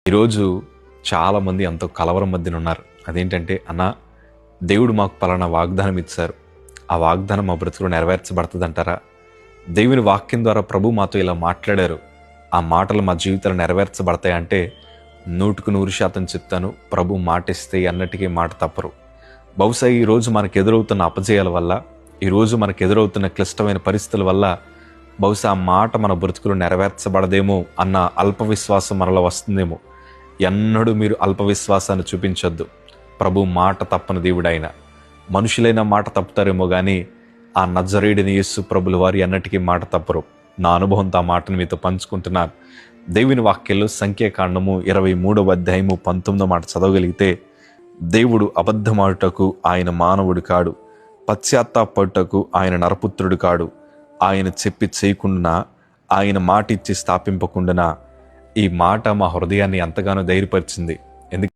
ఈరోజు చాలామంది ఎంతో కలవరం మధ్యన ఉన్నారు. అదేంటంటే, దేవుడు మాకు పలానా వాగ్దానం ఇచ్చారు, ఆ వాగ్దానం మా బ్రతుకులో నెరవేర్చబడుతుందంటారా? దేవుని వాక్యం ద్వారా ప్రభు మాతో ఇలా మాట్లాడారు, ఆ మాటలు మా జీవితాలు నెరవేర్చబడతాయంటే 100% చెప్తాను, ప్రభు మాటిస్తే అన్నటికీ మాట తప్పరు. బహుశా ఈరోజు మనకు ఎదురవుతున్న అపజయాల వల్ల, ఈరోజు మనకు ఎదురవుతున్న క్లిష్టమైన పరిస్థితుల వల్ల బహుశా ఆ మాట మన బ్రతుకులు నెరవేర్చబడదేమో అన్న అల్ప విశ్వాసం మనలో వస్తుందేమో. ఎన్నడూ మీరు అల్ప విశ్వాసాన్ని చూపించొద్దు. ప్రభు మాట తప్పని దేవుడైన. మనుషులైన మాట తప్పుతారేమో కానీ ఆ నజరేయుడైన యేసు ప్రభుల వారు ఎన్నటికీ మాట తప్పరు. నా అనుభవంతో ఆ మాటను మీతో పంచుకుంటున్నాను. దేవుని వాక్యంలో సంఖ్యాకాండము 23వ అధ్యాయము 19వ మాట చదవగలిగితే, దేవుడు అబద్ధమాడుటకు ఆయన మానవుడు కాడు, పశ్చాత్తాపడుటకు ఆయన నరపుత్రుడు కాడు, ఆయన చెప్పి చేయకుండా, ఆయన మాట ఇచ్చి స్థాపింపకుండా. ఈ మాట మా హృదయాన్ని ఎంతగానో ధైర్యపరిచింది. ఎందుకంటే